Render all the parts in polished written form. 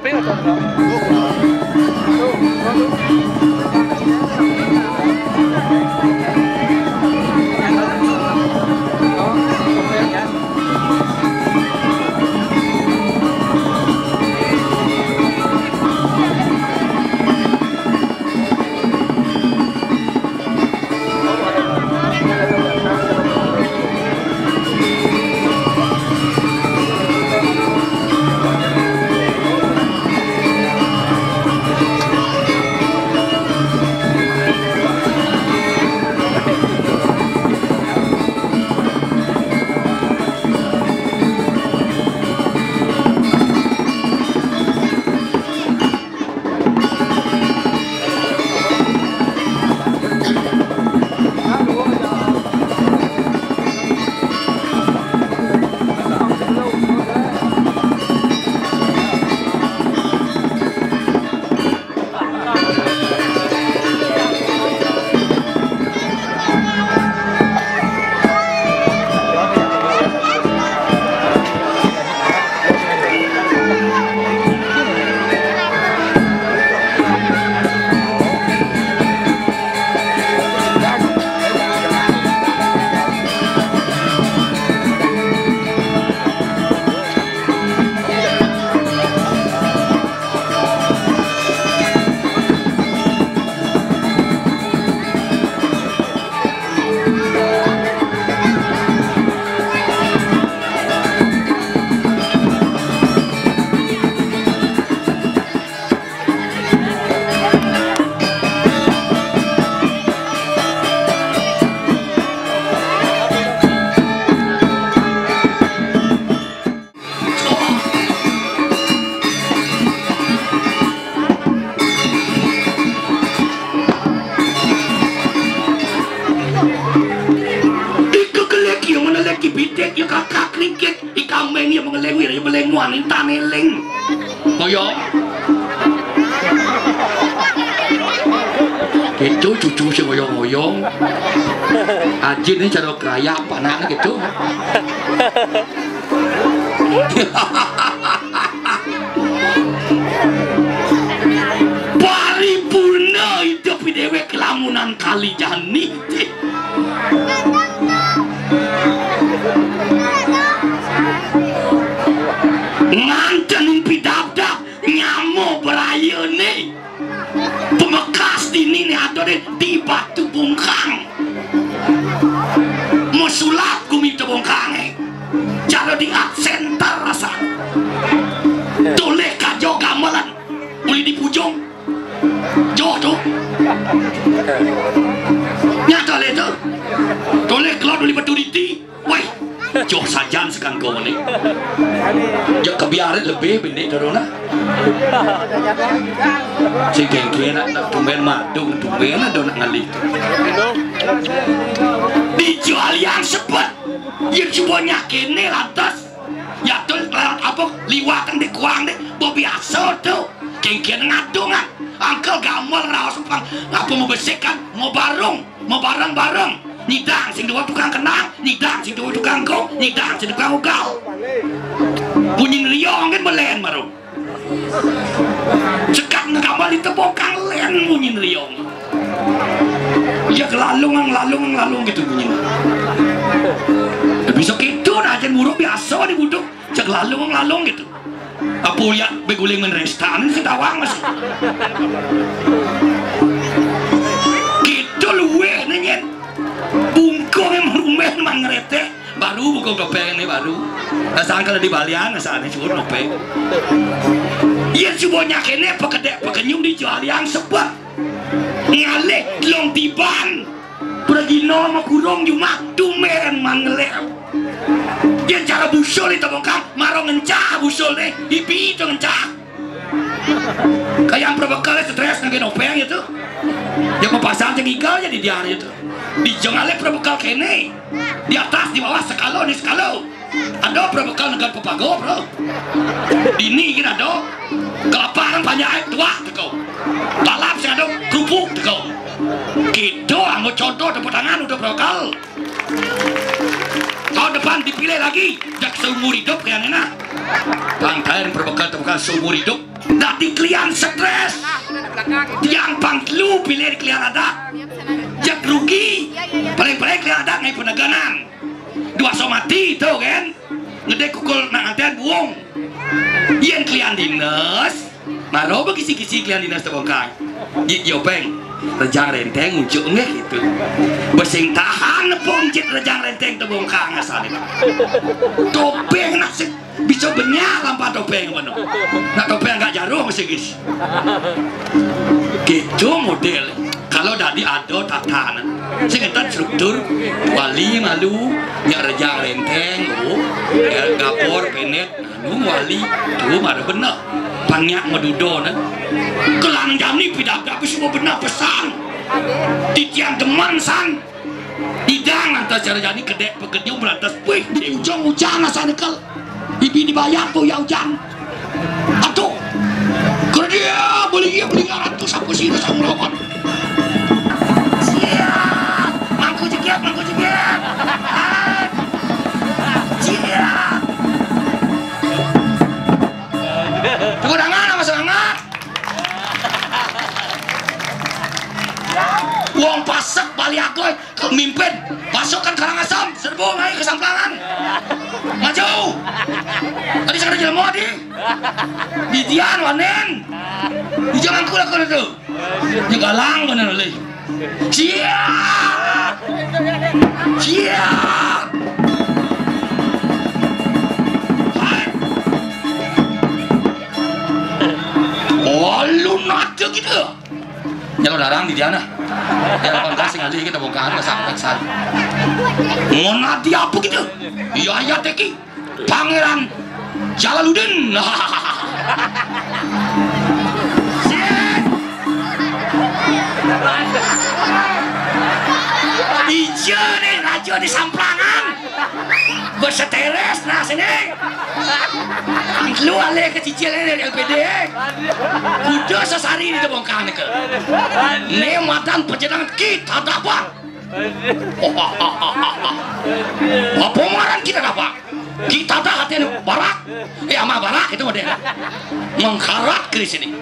ping atau enggak? Itu cucu si ngoyong-ngoyong Ajin ini cara keraya apa anaknya gitu. Paripurna hidup dewe kelamunan kali jani ngantenin pidabda nyamuk beraya nih pemekas dini nih ada di batu bungkang musulat kumi itu bungkang cara di center rasa toleh kajo gamelan boleh di pujung jauh tuh nyata le tuh toleh keluar dari batu diti woi jauh sajan sekarang kau nih ya kebiaran lebih benih dorona si geng-geng nak tumben madu tumben ada nak ngali dijual yang sepet yang coba nyakin nih lantas ya tuh lewat apa liwatan di kuang deh biasa tuh geng-geng ngadungan angkel gamal rawas apa mau bersihkan mau bareng nyidang sing dua tukang kenang nyidang sing dua tukang kong nyidang sing tukang ugal bunyi riong kan melen baru sekat ngabal itu bokang len bunyi riong ya lalung gitu bunyi bisa gitu nah aja muruk biasa dibuduk cek lalung gitu apa lihat beguling menrestan si tawang masih gitu luwe nenyen bungkong yang merumen mangrete baru buka gopeng ini baru asal kalau di Balian asal ini cukup gopeng iya coba nyakinnya pekenyum dijual yang sebab ngalih long tiban pergi nama kurung cuma tumen manglem dia cara busul itu bongkang marong ngencah busul deh hipi itu ngencah kayak berbekal stres nge gopeng itu yang mempasang jengigal jadi di hari itu di jengale berbekal kene di atas di bawah sekalo di sekalo ada berbekal negara pepago bro dini kita ada kelaparan banyak air tua teko balap sih ada kerupuk teko gitu mau contoh tepuk tangan udah berbekal tahun depan dipilih lagi jak seumur hidup kayak enak bangkain berbekal seumur hidup Dati klien stres. Tiang panglu pilih klien ada. Jak rugi. Paling-paling klien ada ngai penaganan. Dua somati tuh kan. Ngedek kukul nak antian buong. Yen klien dinas. Maro bagi kisi-kisi klien dinas terbongkar. Yo peng. Rejang renteng muncul nggak gitu. Besing tahan ponjit rejang renteng terbongkar ngasal itu. Topeng nasib bisa banyak lampa topeng mana. Nak topeng nggak jarum masih guys. Gitu model. Kalau dari ada tatanan, sekitar struktur wali malu, yang rejang renteng, gapor penet, anu wali, tuh mana benar. Banyak madudo nah. Kelang jam ni pidak tapi semua benar pesan. Titian teman san. Idang lantas cara jadi kedek pekerjaan berantas wih di ujung-ujung asal nekal. Ibi dibayar tuh ya hujan. Atuh. Kerja beli 100 sampai sini sama lawan. Siap. Mangku jegiat. Siap. Kemudangan sama semangat. Uang pasek balik aku mimpin pasukan Karangasem serbu naik ke Samplangan maju tadi saya jalan mau di Dian Wanen di jalan kuda itu di galang bener oleh siap oh lu nada gitu jalur darang di Diana ya 18 ngali kita bongkar ke sampai sana mau nadi apa gitu iya teki Pangeran Jalaluddin Ijo nih raja di Samplangan berseteres nah sini angklu ale kecicil dari LPD kuda sesari di bongkar ke ini matan perjalanan kita dapat apa marah kita dapat kita dah hati barak ama barak itu model mengkarat ke sini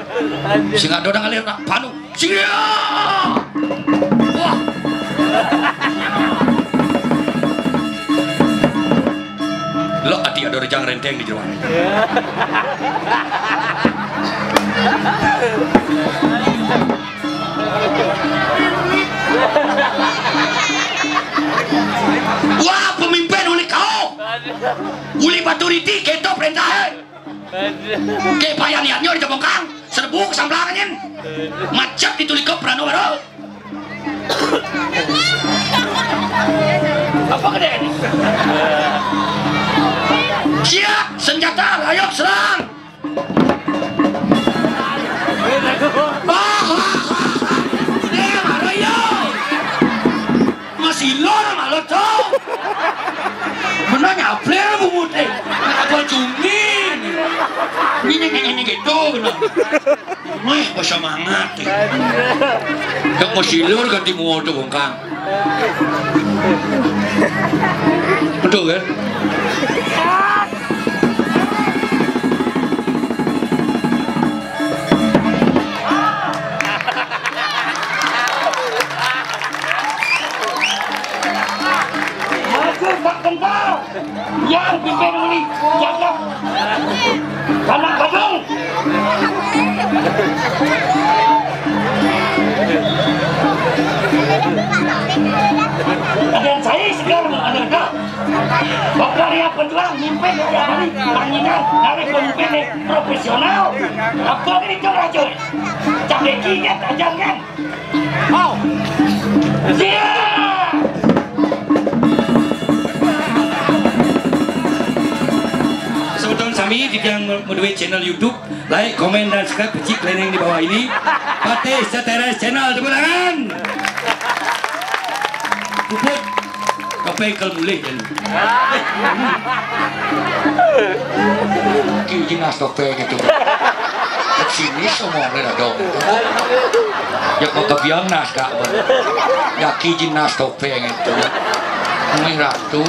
sehingga dodang alir panu siap wah lo ati ada rejang renteng di jeruan wah pemimpin uli kau uli baturiti keto perintah ke payah niatnya di Jabongkang serbu kesamplangannya macet ditulik ke Prano baru apa gede ini siap senjata ayo serang masih lor malu tuh benar nyapler bumut apa cungin ini gitu benar wah bersemangat yang masih lor ganti mual tuh bongkang betul kan yang pimpin ini jaga tanah Badung ada yang saya sekarang ada bakal yang penjualan mimpin dari hari panjingan dari pemimpin profesional apa ini coba coba cabekinya tajamkan mau siap kami di yang menuju channel YouTube, like, komen dan subscribe pecik link di bawah ini. Patih Seteres Channel tepuk tangan. Puput, kopi kelmulih dan. Kini nas kopi gitu. Sini semua ada dong. Ya kau kebiang nas kak ber. Ya kini nas kopi gitu. Mungkin ratu.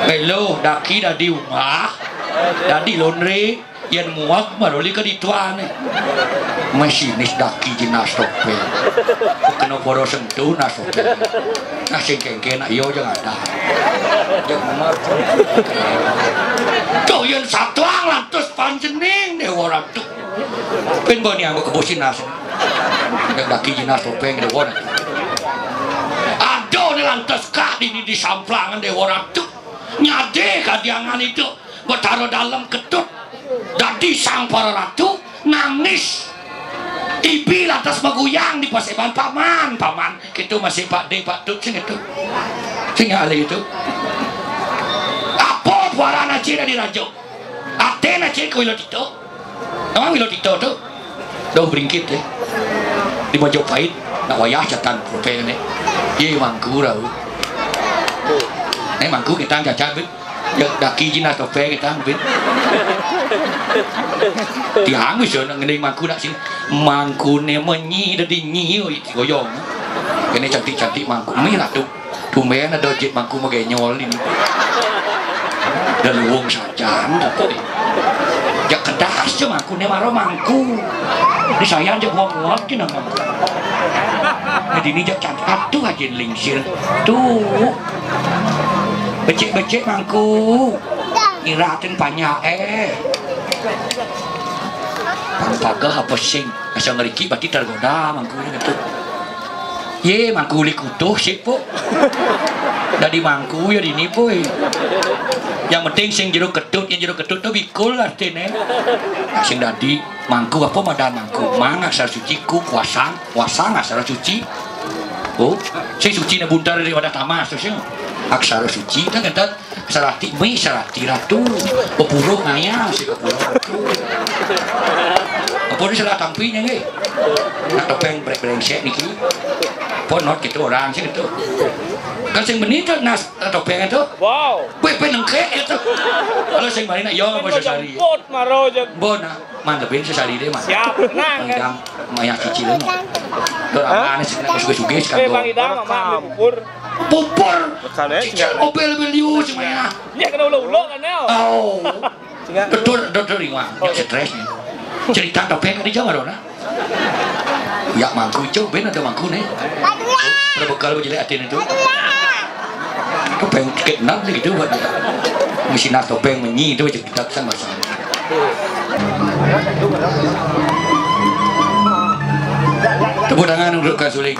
Hello, daki dah di rumah, dah di laundry, yang muak maruli ke dituan masinis daki jinas tope kena poro sentuh nasope nasi kengkena iyo jangan ada jangan marah doyan satuang lantus panjening dewa ratu pen bani anggo kebosin nasi yang daki jinas tope dewa ratu aduh nih lantus kak ini disamplangan dewa ratu nyade kadiangan itu bertaruh dalam ketut dadi sang para ratu nangis ibi lantas meguyang di paseban paman gitu masih Pak D Pak Tut sing itu sing ali itu apa warana cina di rajo atena cina ke Wilodito nama Wilodito tuh doh beringkit deh di Majapahit nak wayah jatan prope ne ye mangku rau mangku kita jajan bet ya daki jinas tope kita bet dihangus ya ngening mangku nak sini mangkune menyi dadi nyi goyong kene cantik-cantik mangku mi lah tuh tumben ada jet mangku maganyol ini dan wong sajan tadi ya kedas aja mangkune maro mangku disayang aja wong-wong kena mangku jadi ini jak cantik tuh aja lingsir tuh becek-becek mangku iratin banyak pampagah apa sing asa ngeriki berarti tergoda mangku itu ye mangku likutuh sih po dari mangku ya dini po yang penting sing jeruk ketut yang jeruk ketut tuh bikul artinya sing dadi mangku apa madan mangku mang asal suci ku kuasang asal suci oh sing suci na buntar dari wadah tamas tuh sing aksara suci kan kata sarati mei sarati ratu pepuro ngayang si pepuro apa ni salah tampinya nge nak topeng brengsek niki ponot gitu orang sih gitu kan sing benih tuh nas topeng itu wow penengke itu kalau sing bari nak yo apa sesari bot maro je bona mantep ben sesari deh mas siap tenang kan maya cicil no dorang sih nak suge-suge sekarang bang idam mama pupur obel-obel liu semuanya ya kena ulo-ulo kan ya oh betul ringan stres nih cerita topeng di Jawa dong ya mangku itu ben ada mangku nih ada bekal jelek atin itu topeng kenal gitu buat mesin topeng menyi itu cerita sama sama tepuk tangan untuk Kasuling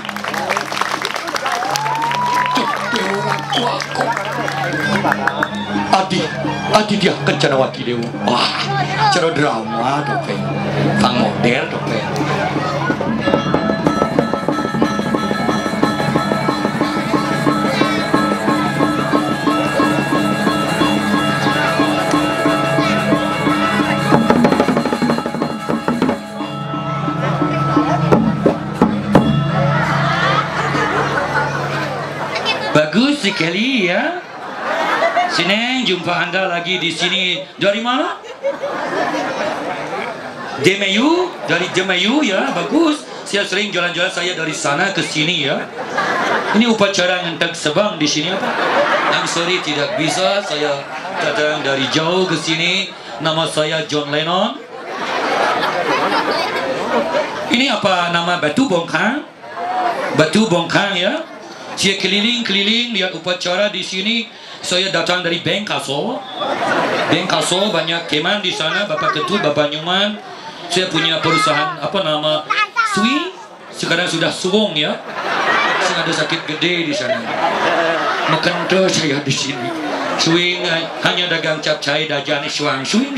Adi dia Kencanawati Dewa. Wah, cara drama topeng, fang model topeng. Bagus sekali ya. Sini jumpa Anda lagi di sini. Dari mana? Jemayu, dari Jemayu ya, bagus. Saya sering jalan-jalan saya dari sana ke sini ya. Ini upacara ngentak sebang di sini apa? I'm sorry tidak bisa, saya datang dari jauh ke sini. Nama saya John Lennon. Ini apa nama Batu Bongkang? Batu Bongkang ya. Saya keliling-keliling lihat upacara di sini. Saya datang dari Bengkaso. Bengkaso banyak keman di sana. Bapak Ketut, Bapak Nyuman. Saya punya perusahaan apa nama Swing. Sekarang sudah Suwong ya. Saya ada sakit gede di sana. Makan terus saya di sini. Swing hanya dagang capcay dajani swang swing.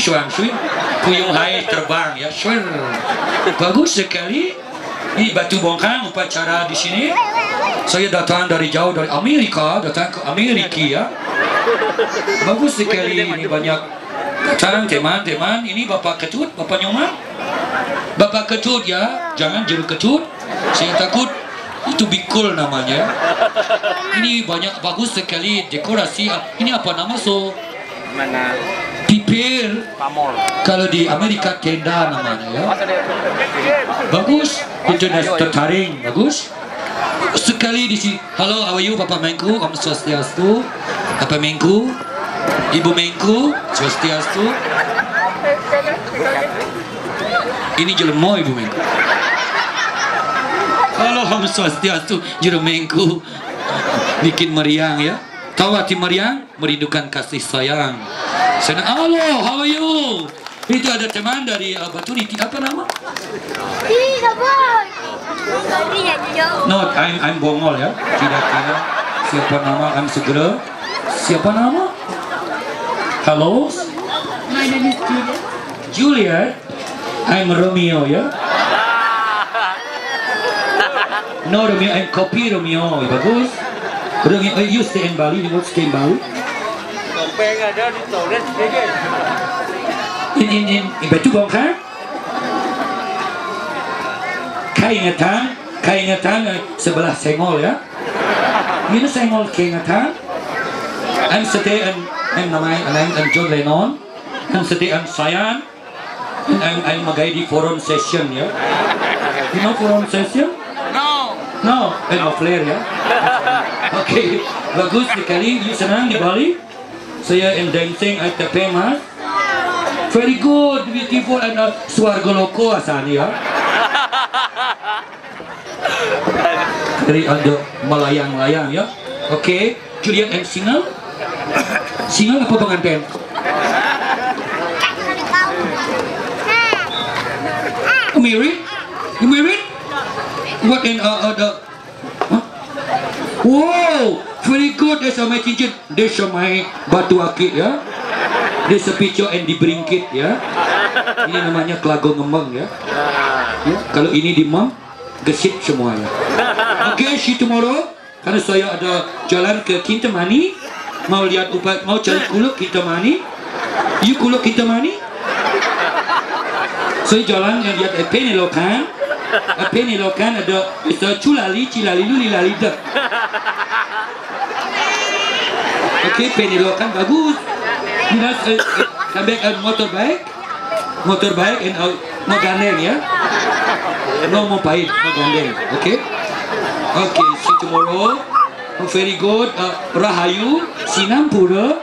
Puyung hai terbang ya. Swing. Bagus sekali. Ini Batu Bongkang upacara di sini. Saya datang dari jauh dari Amerika, datang ke Amerika ya. Bagus sekali ini banyak datang teman-teman. Ini Bapak Ketut, Bapak Nyuman. Bapak Ketut ya, jangan jeruk ketut. Saya takut itu bikul namanya. Ini banyak bagus sekali dekorasi. Ini apa nama so? Mana? Pipir. Kalau di Amerika tenda namanya ya. Bagus. Itu tertaring bagus. Sekali di sini. Halo, how are you, Bapak Mengku? Om Swastiastu. Bapak Mengku. Ibu Mengku, Swastiastu. Ini jelema Ibu Mengku. Halo Om Swastiastu, Juru Mengku. Bikin meriang ya. Tahu hati meriang? Merindukan kasih sayang. Halo, how are you? Itu ada teman dari Batu Niti, apa nama? No, I'm Bongol ya. Kira-kira siapa nama? I'm segera. Siapa nama? Halo? My name is Juliet. Juliet? I'm Romeo ya. No Romeo, I'm copy Romeo. Bagus. Romeo, you stay in Bali. You stay in Bali. Topeng ada di toilet sedikit. In Batu Bongkar. Kaingatan sebelah Senggol ya. You know Senggol Kaingatan? I'm stay in I'm John Lennon. I'm stay in Sayan. And I'm magay di forum session ya. You know forum session? No, no flare ya. Oke, bagus sekali. You senang di Bali? Saya dancing at the Pemas. Very good, beautiful and Swarga Loko asalnya ya. Dari ada melayang-layang ya. Oke, Julian and single. Single apa pengantin? Married? You married? What in the? Huh? Wow, very good. That's my cincin. That's my batu akik ya. That's a picture and dibringkit ya. Ini namanya kelago ngembang ya. Ya, kalau ini dimam, gesit semuanya. Oke, see tomorrow. Karena saya ada jalan ke Kintamani, mau lihat mau cari kuluk Kintamani. You kuluk Kintamani? Saya jalan yang lihat Penelokan. Penelokan ada Cilali Luli Lalida. Oke, Penelokan bagus. Kita sampai ke motorbike and mau gandeng ya. No mau pahit, mau gandeng. Oke, see tomorrow. Very good. Rahayu, Sinampura.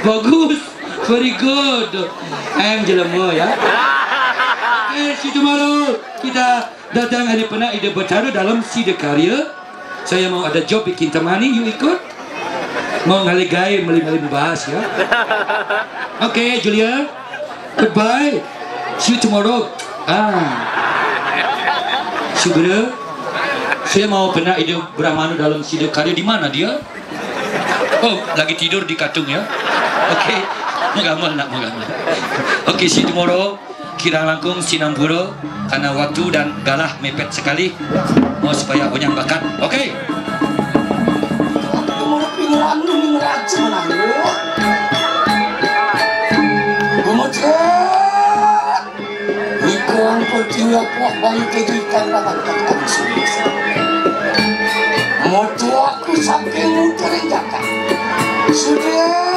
Bagus. Very good. I'm jelema ya. See tomorrow. Kita datang hari pernah ide bertaruh dalam sida karya. Saya mau ada job bikin temani, you ikut? Mau ngaligai, meli-meli membahas ya. Oke, Julia. Goodbye. See you tomorrow. Segera. Saya mau pernah ide Brahmanu dalam sida karya. Di mana dia? Oh, lagi tidur di katung ya. Oke. Moga-moga nak moga-moga. Oke, see you tomorrow. Kira langkung Sinampura karena waktu dan galah mepet sekali. Mau supaya onyang bakat. Oke. Mau pinggiran lu ngeraja menang. Kemudian ikon pertiwa puak bang kejikan batang katakan sulis. Motu aku saking terinjakan. Sudah